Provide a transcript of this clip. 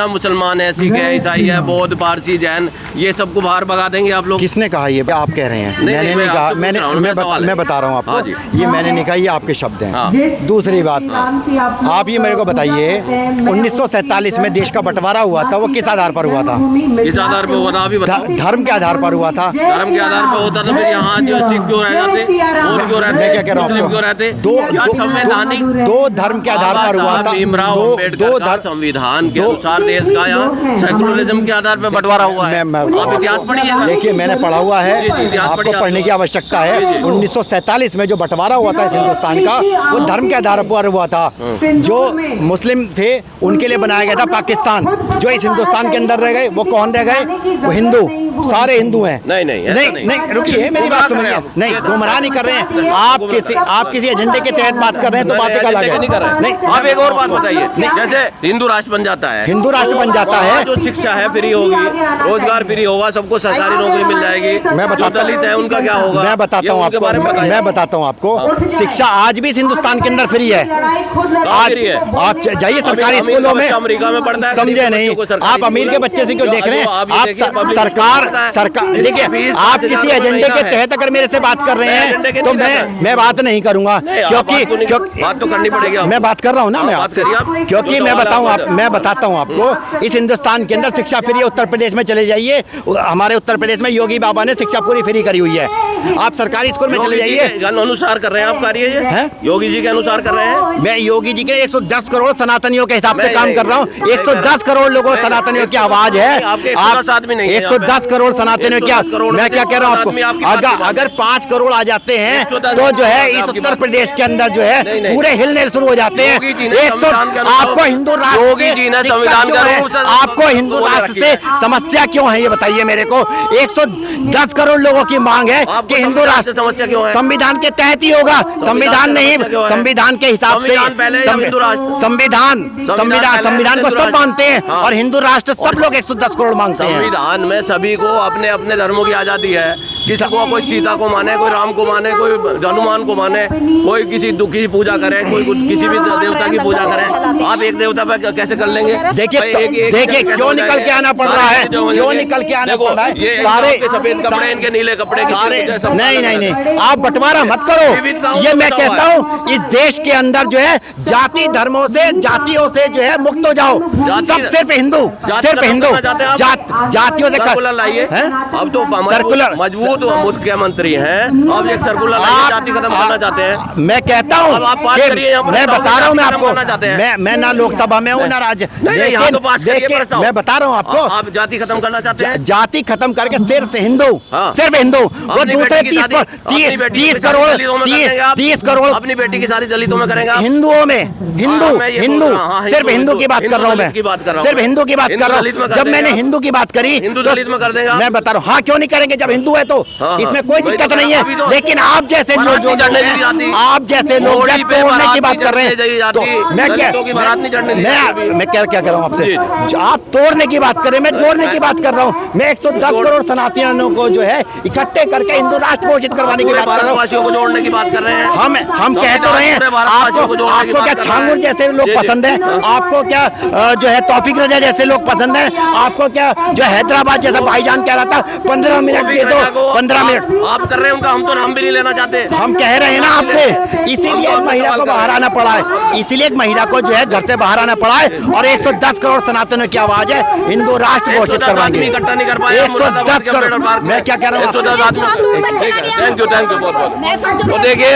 मुसलमान है, सिख है, ईसाई है, बौद्ध, पारसी, जैन, ये सबको बाहर भगा देंगे आप लोग। किसने कहा ये? आप कह रहे हैं। मैंने नहीं कहा। मैं बता रहा हूँ आपको, ये मैंने नहीं कहा, ये आपके शब्द हैं। दूसरी बात, आप ये मेरे को बताइए, 1947 में देश का बंटवारा हुआ था, वो किस आधार पर हुआ था? किस आधार पर हुआ था? अभी बताओ। धर्म के आधार पर हुआ था। धर्म के आधार पर होता तो फिर यहाँ जो सिख क्यों रह जाते, और क्यों रहते, मैं क्या कह रहा हूँ, क्यों रहते? संवैधानिक दो धर्म के आधार पर हुआ था। दो संविधान के अनुसार देश का यहाँ सेकुलरिज्म के आधार पर बंटवारा हुआ है। आप इतिहास पढ़िए। देखिए, मैंने पढ़ा हुआ है, आपको पढ़ने की आवश्यकता है। 1947 में जो बंटवारा हुआ था इस हिंदुस्तान का, वो धर्म के आधार पर हुआ था। जो मुस्लिम थे उनके लिए बनाया गया था पाकिस्तान। जो इस हिंदुस्तान के अंदर रह गए वो कौन रह गए? वो हिंदू, सारे हिंदू हैं। नहीं, रुकिए, मेरी बात सुनिए। नहीं, गुमराह नहीं कर रहे हैं आप किसी एजेंडे के तहत बात कर रहे हैं तो बात अलग है। नहीं, आप एक और बात बताइए, जैसे हिंदू राष्ट्र बन जाता है, हिंदू राष्ट्र बन जाता है, जो शिक्षा है फ्री होगी, रोजगार फ्री होगा, सबको सरकारी नौकरी मिल जाएगी। मैं बताता, दलित है उनका क्या होगा? मैं बताता हूँ आपको, शिक्षा आज भी इस हिंदुस्तान के अंदर फ्री है। आज आप जाइए सरकारी स्कूलों में, अमेरिका में पढ़ता है, समझे नहीं? आप अमीर के बच्चे से क्यों देख रहे हैं? आप सरकार देखिए, आप किसी एजेंडे के तहत अगर मेरे से बात कर रहे हैं तो मैं बात नहीं करूंगा, क्योंकि बात तो करनी पड़ेगी। मैं बात कर रहा हूँ ना, मैं आपसे, क्योंकि मैं बताता हूँ आपको, इस हिंदुस्तान के अंदर शिक्षा फ्री है। उत्तर प्रदेश में चले जाइए, हमारे उत्तर प्रदेश में योगी बाबा ने शिक्षा पूरी फ्री करी हुई है। आप सरकारी स्कूल में चले जाइए। अनुसार कर रहे हैं आप कार्य, ये योगी जी के अनुसार कर रहे हैं। मैं योगी जी के 110 करोड़ सनातनियों के हिसाब से काम कर रहा हूँ। 110 करोड़ लोगों सनातनियों की आवाज है। आप 110 करोड़ सनातनियों की, मैं क्या कह रहा हूँ आपको, अगर 5 करोड़ आ जाते हैं तो जो है इस उत्तर प्रदेश के अंदर जो है पूरे हिलने शुरू हो जाते हैं। आपको हिंदू राष्ट्र, आपको हिंदू राष्ट्र से समस्या क्यों है ये बताइए मेरे को। 110 करोड़ लोगों की मांग है कि हिंदू राष्ट्र समस्या क्यों है? संविधान के तहत ही होगा, संविधान नहीं, संविधान के हिसाब से, संविधान को सब मानते हैं और हिंदू राष्ट्र सब लोग 110 करोड़ मांगते हैं। संविधान में सभी को अपने अपने धर्मों की आजादी है। किसी को, कोई सीता को माने, कोई राम को माने, कोई हनुमान को माने, कोई किसी दुखी पूजा करे, कोई किसी भी देवता की पूजा करे। आप एक देवता पे कैसे कर लेंगे? देखिए क्यों निकल के आना पड़ रहा है, क्यों निकल के आना पड़ रहा है। सारे सफेद कपड़े, इनके नीले कपड़े, सारे नहीं, आप बंटवारा मत करो। ये मैं कहता हूँ, इस देश के अंदर जो है जाति धर्मों से, जातियों से जो है मुक्त हो जाओ। सब सिर्फ हिंदू जातियों से लाइए। अब तो सर्कुलर मजबूत मुख्यमंत्री हैं, अब एक सर्कुलर जाति खत्म करना चाहते हैं। मैं कहता हूँ, मैं बता रहा हूँ मैं आपको, मैं ना लोकसभा में हूँ ना राज्य, मैं बता रहा हूँ आपको, आप जाति खत्म करना चाहते हैं। जाति खत्म करके सिर्फ हिंदू, वो दूसरे 30 करोड़ अपनी बेटी की शादी दलितों में करेंगे, हिंदुओं में, हिंदू सिर्फ हिंदू की बात कर रहा हूँ मैं, सिर्फ हिंदू की बात कर रहा हूँ। जब मैंने हिंदू की बात करी हिंदू दलित में कर देंगे। मैं बता रहा हूँ, हाँ क्यों नहीं करेंगे, जब हिंदू है तो इसमें कोई दिक्कत नहीं है। लेकिन आप जैसे लोग तोड़ने की बात कर रहे हैं, तो मैं क्या कह रहा हूँ आपसे, आप तोड़ने की बात कर रहे हैं, मैं जोड़ने की बात कर रहा हूँ। मैं 110 करोड़ सनातनियों को जो है इकट्ठे करके हिंदू राष्ट्र घोषित करवाने की बात कर रहा हूँ। को जोड़ने की बात कर रहे हैं। हम कह तो रहे हैं, आपको क्या छांगुर जैसे लोग पसंद है? आपको क्या जो है तौफीक रजा जैसे लोग पसंद है? आपको क्या जो हैदराबाद जैसा भाईजान कह रहा था 15 मिनट दे दो, 15 मिनट आप कर रहे हैं उनका, हम भी नहीं लेना चाहते। हम कह रहे हैं ना आपसे, इसीलिए एक महिला को बाहर आना पड़ा है, इसीलिए एक महिला को जो है घर से बाहर आना पड़ा है। और 110 करोड़ सनातनों की आवाज है, हिंदू राष्ट्र घोषित करवाएंगे। 110 करोड़, मैं क्या कह रहा हूँ, थैंक यू बहुत बहुत। देखिए